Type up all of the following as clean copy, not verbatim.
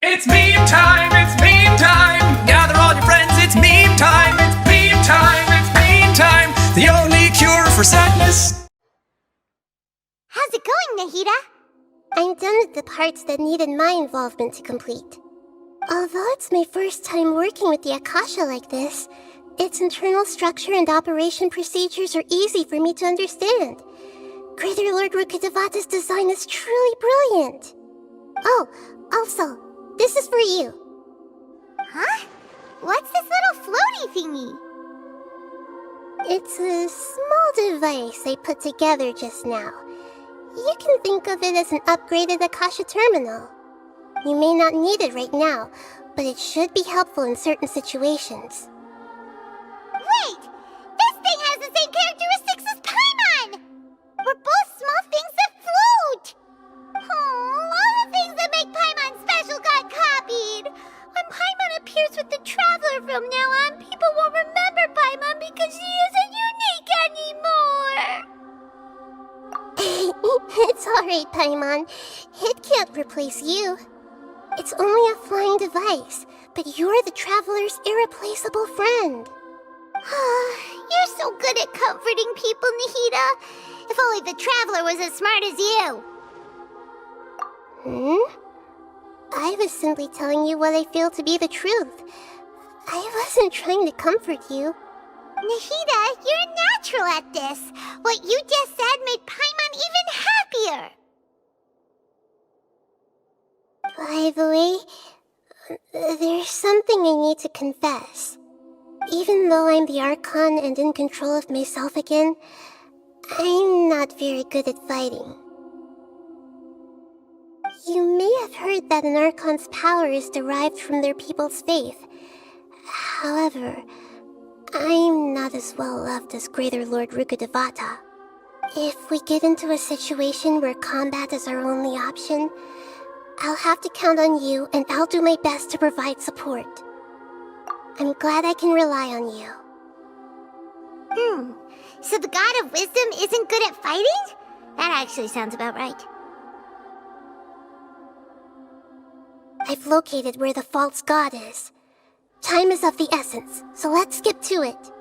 It's meme time, it's meme time. Gather all your friends, it's meme time. It's meme time, it's meme time. The only cure for sadness. How's it going, Nahida? I'm done with the parts that needed my involvement to complete. Although it's my first time working with the Akasha like this, its internal structure and operation procedures are easy for me to understand. Greater Lord Rukkhadevata's design is truly brilliant. Oh, also, this is for you. Huh? What's this little floaty thingy? It's a small device I put together just now. You can think of it as an upgraded Akasha terminal. You may not need it right now, but it should be helpful in certain situations. Wait! This thing has the same characteristics as Paimon! We're both small things that float! Oh, all the things that make Paimon special got copied! When Paimon appears with the Traveler from now on, people won't remember Paimon because she isn't unique anymore! It's alright, Paimon. It can't replace you. It's only a flying device, but you're the Traveler's irreplaceable friend. You're so good at comforting people, Nahida. If only the Traveler was as smart as you. I was simply telling you what I feel to be the truth. I wasn't trying to comfort you. Nahida, you're natural at this. What you just said made Paimon even happier. By the way, there's something I need to confess. Even though I'm the Archon and in control of myself again, I'm not very good at fighting. You may have heard that an Archon's power is derived from their people's faith. However, I'm not as well loved as Greater Lord Rukkhadevata. If we get into a situation where combat is our only option, I'll have to count on you, and I'll do my best to provide support. I'm glad I can rely on you. So the God of Wisdom isn't good at fighting? That actually sounds about right. I've located where the false god is. Time is of the essence, so let's skip to it.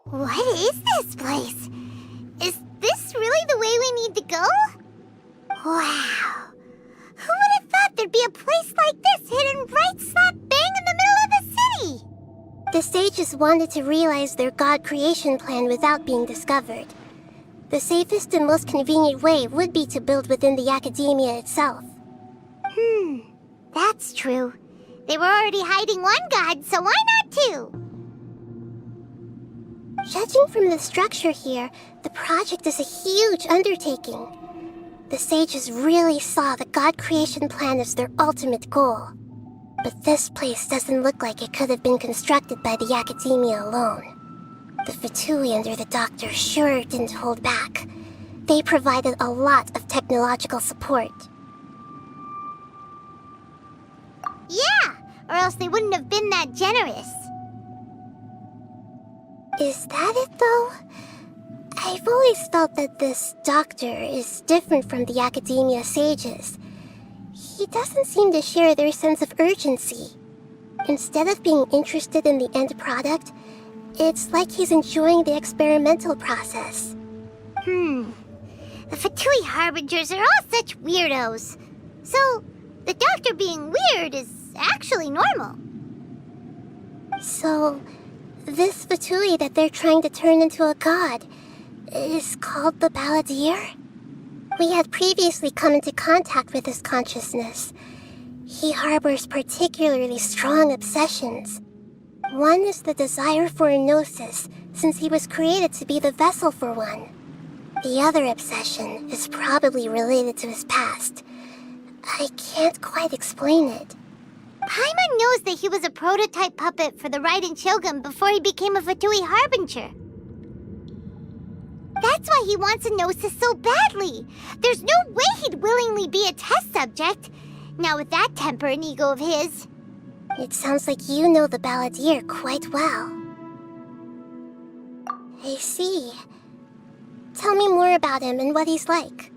What is this place? Is this really the way we need to go? Wow. Who would have thought there'd be a place like this hidden right slap bang in the middle of the city? The sages wanted to realize their god creation plan without being discovered. The safest and most convenient way would be to build within the academia itself. That's true. They were already hiding one god, so why not two? Judging from the structure here, the project is a huge undertaking. The sages really saw the god creation plan as their ultimate goal. But this place doesn't look like it could have been constructed by the academia alone. The Fatui under the Doctor sure didn't hold back. They provided a lot of technological support. Yeah, or else they wouldn't have been that generous. Is that it, though? I've always felt that this Doctor is different from the academia sages. He doesn't seem to share their sense of urgency. Instead of being interested in the end product, it's like he's enjoying the experimental process. The Fatui Harbingers are all such weirdos. So, the Doctor being weird is actually normal. So, this Fatui that they're trying to turn into a god is called the Balladeer? We had previously come into contact with his consciousness. He harbors particularly strong obsessions. One is the desire for a gnosis, since he was created to be the vessel for one. The other obsession is probably related to his past. I can't quite explain it. Paimon knows that he was a prototype puppet for the Raiden Shogun before he became a Fatui Harbinger. That's why he wants a gnosis so badly. There's no way he'd willingly be a test subject. Now with that temper and ego of his. It sounds like you know the Balladeer quite well. I see. Tell me more about him and what he's like.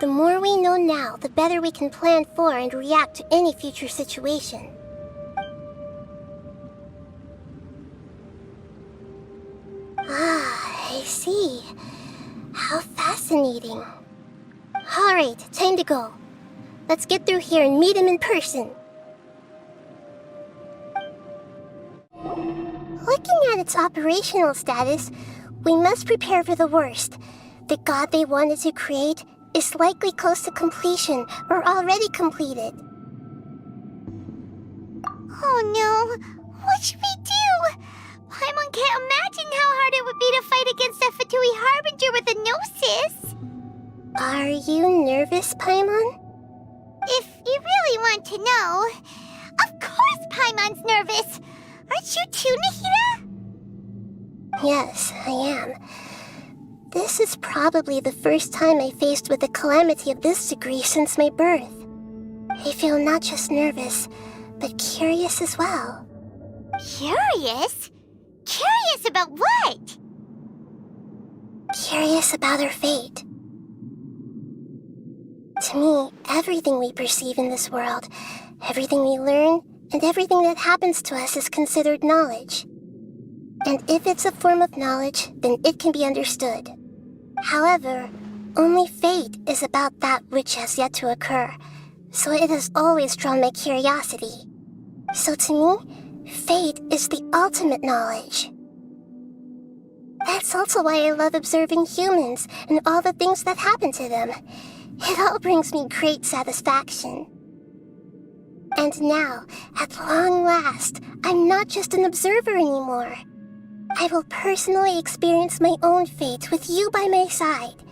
The more we know now, the better we can plan for and react to any future situation. Ah, I see. How fascinating. Alright, time to go. Let's get through here and meet him in person. Looking at its operational status, we must prepare for the worst. The god they wanted to create is likely close to completion or already completed. Oh no, what should we do? Paimon can't imagine how hard it would be to fight against a Fatui Harbinger with a Gnosis. Are you nervous, Paimon? If you really want to know, of course Paimon's nervous. Aren't you too, Nahida? Yes, I am. This is probably the first time I faced with a calamity of this degree since my birth. I feel not just nervous, but curious as well. Curious? Curious about what? Curious about our fate. To me, everything we perceive in this world, everything we learn, and everything that happens to us is considered knowledge. And if it's a form of knowledge, then it can be understood. However, only fate is about that which has yet to occur, so it has always drawn my curiosity. So to me, fate is the ultimate knowledge. That's also why I love observing humans and all the things that happen to them. It all brings me great satisfaction. And now, at long last, I'm not just an observer anymore. I will personally experience my own fate with you by my side.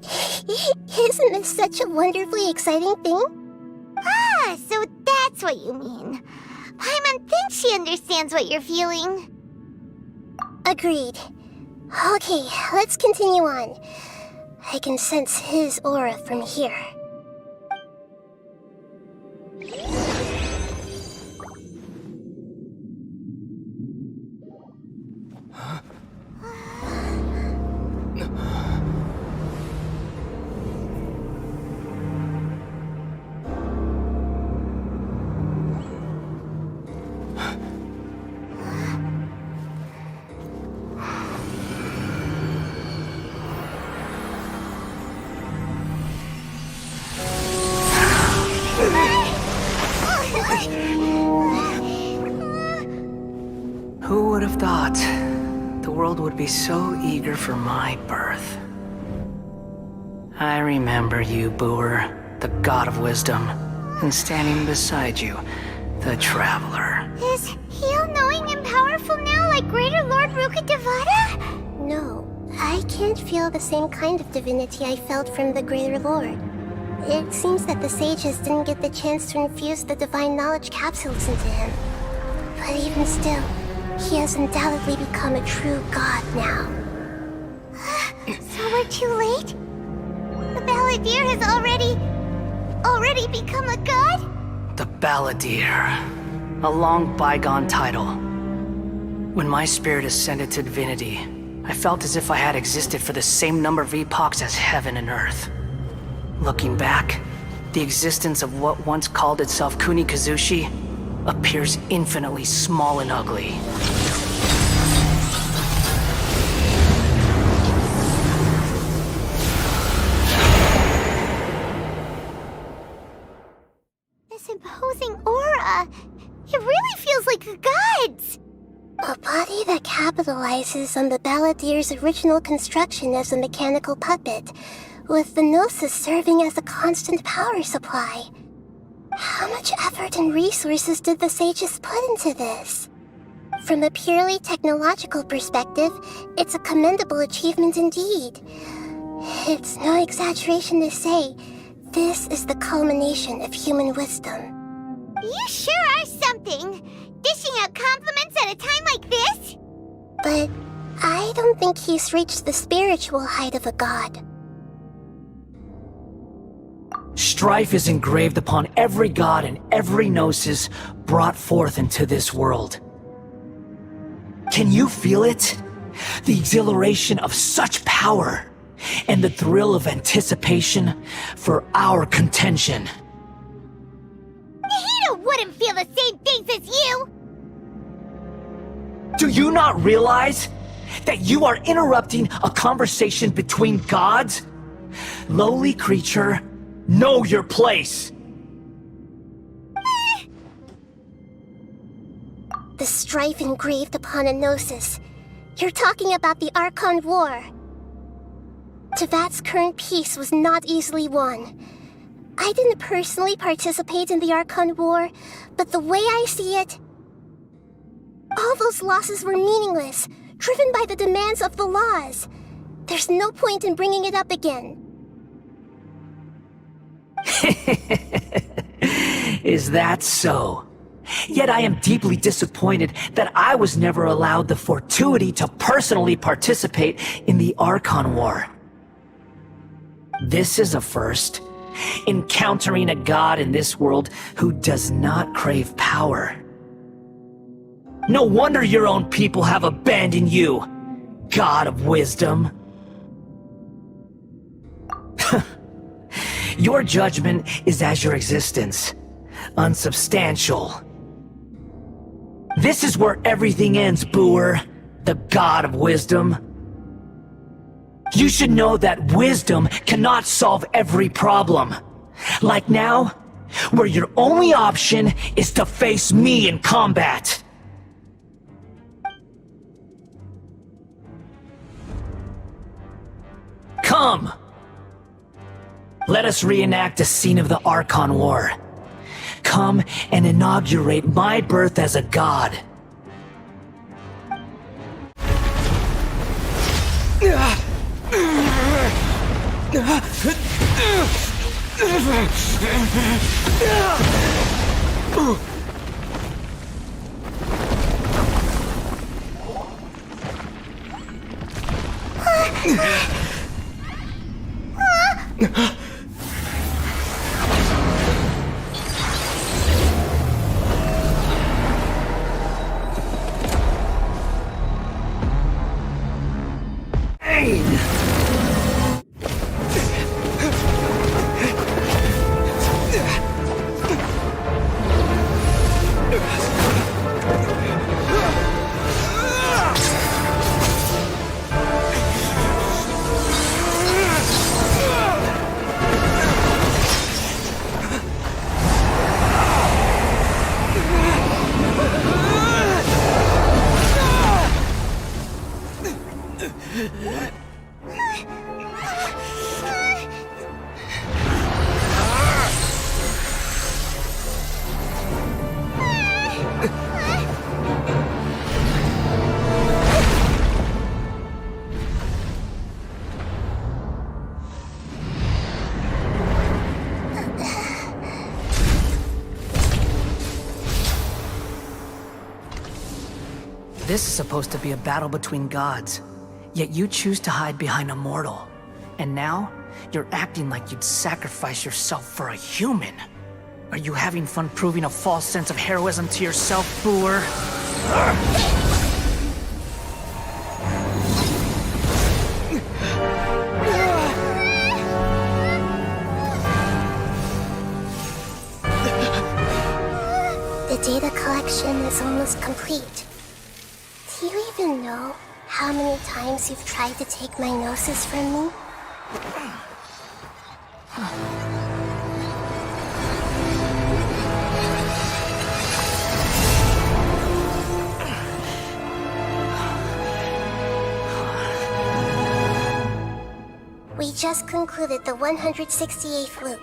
Isn't this such a wonderfully exciting thing? Ah, so that's what you mean. Paimon thinks she understands what you're feeling. Agreed. Okay, let's continue on. I can sense his aura from here. Who would have thought the world would be so eager for my birth? I remember you, Booer, the god of wisdom, and standing beside you, the traveler. Is he all-knowing and powerful now like Greater Lord Rukkhadevata? No, I can't feel the same kind of divinity I felt from the Greater Lord. It seems that the sages didn't get the chance to infuse the divine knowledge capsules into him. But even still, he has undoubtedly become a true god now. So we're too late? The Balladeer has already become a god? The Balladeer. A long bygone title. When my spirit ascended to divinity, I felt as if I had existed for the same number of epochs as heaven and earth. Looking back, the existence of what once called itself Kunikazushi appears infinitely small and ugly. This imposing aura, it really feels like the gods! A body that capitalizes on the Balladeer's original construction as a mechanical puppet, with the Gnosis serving as a constant power supply. How much effort and resources did the sages put into this? From a purely technological perspective, it's a commendable achievement indeed. It's no exaggeration to say, this is the culmination of human wisdom. You sure are something! Dishing out compliments at a time like this? But I don't think he's reached the spiritual height of a god. Strife is engraved upon every god and every gnosis brought forth into this world. Can you feel it? The exhilaration of such power. and the thrill of anticipation for our contention. Nahida wouldn't feel the same things as you! Do you not realize that you are interrupting a conversation between gods? Lowly creature, know your place! The strife engraved upon a gnosis. You're talking about the Archon War. Tevat's current peace was not easily won. I didn't personally participate in the Archon War, but the way I see it, all those losses were meaningless, driven by the demands of the laws. There's no point in bringing it up again. Is that so? Yet I am deeply disappointed that I was never allowed the fortuity to personally participate in the Archon War. This is a first, encountering a god in this world who does not crave power. No wonder your own people have abandoned you, God of Wisdom. Your judgment is as your existence, unsubstantial. This is where everything ends, Booer, the God of Wisdom. You should know that wisdom cannot solve every problem. Like now, where your only option is to face me in combat. Come! Let us reenact a scene of the Archon War. Come and inaugurate my birth as a god. This is supposed to be a battle between gods, yet you choose to hide behind a mortal. And now, you're acting like you'd sacrifice yourself for a human. Are you having fun proving a false sense of heroism to yourself, Booer? The data collection is almost complete. Do you even know how many times you've tried to take my gnosis from me? We just concluded the 168th loop.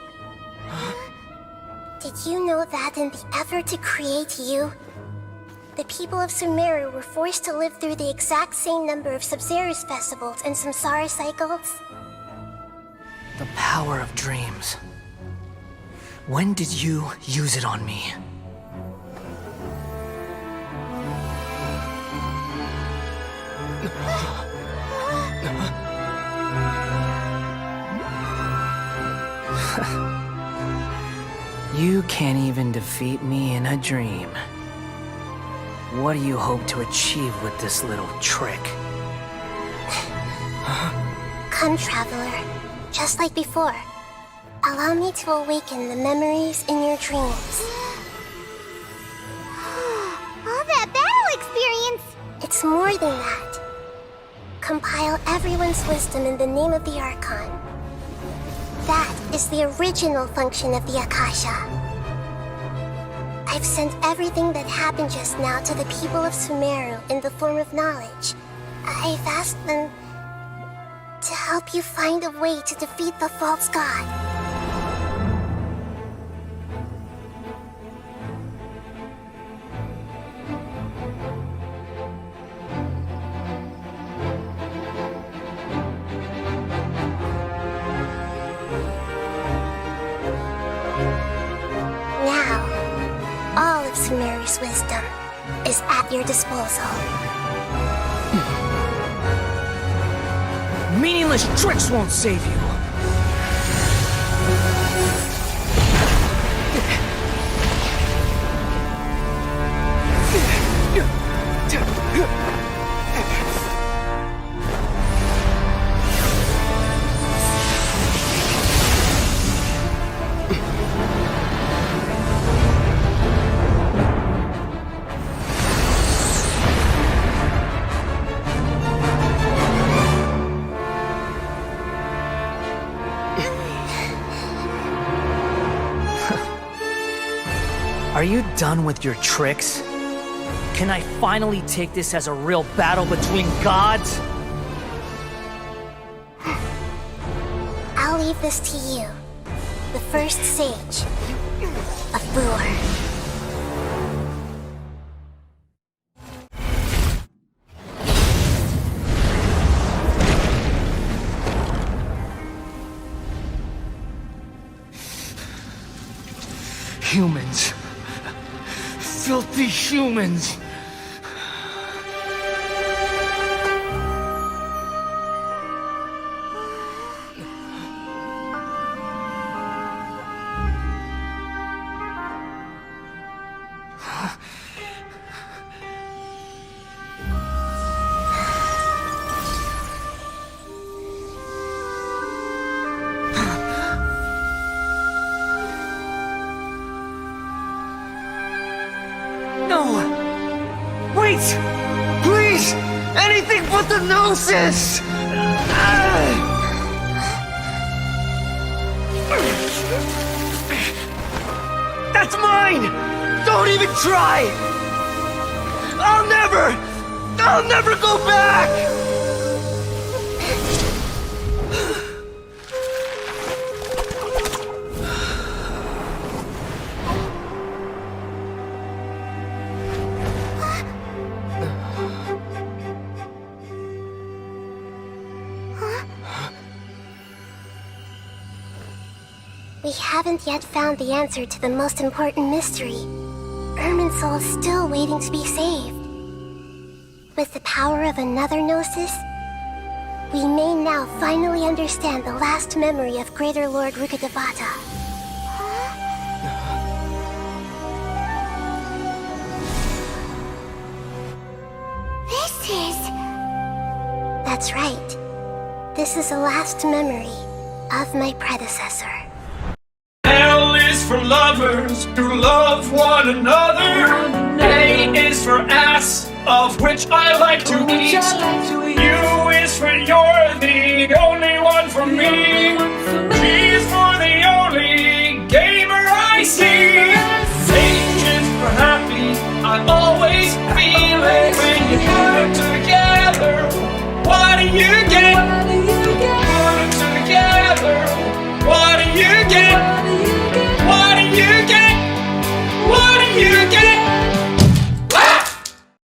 Did you know that in the effort to create you, the people of Sumeru were forced to live through the exact same number of Sub-Zerus festivals and Samsara cycles? The power of dreams. When did you use it on me? You can't even defeat me in a dream. What do you hope to achieve with this little trick? Come, traveler. Just like before. Allow me to awaken the memories in your dreams. All that battle experience! It's more than that. Compile everyone's wisdom in the name of the Archon. That is the original function of the Akasha. I've sent everything that happened just now to the people of Sumeru in the form of knowledge. I've asked them to help you find a way to defeat the false god. Now, all of Sumeru's wisdom is at your disposal. Meaningless tricks won't save you. Are you done with your tricks? Can I finally take this as a real battle between gods? I'll leave this to you, the first sage of Boor. Humans. Filthy humans. No! Wait! Please! Anything but the Gnosis! That's mine! Don't even try! I'll never go back! We haven't yet found the answer to the most important mystery. Irminsul is still waiting to be saved. With the power of another Gnosis, we may now finally understand the last memory of Greater Lord Rukkhadevata. This is... That's right. This is the last memory of my predecessor. L is for lovers who love one another. A is for ass, of which I like to eat. U is for you're the only one for me. G is for the only gamer I see. H is for happy, I'm always feeling. When you put it together, what do you get?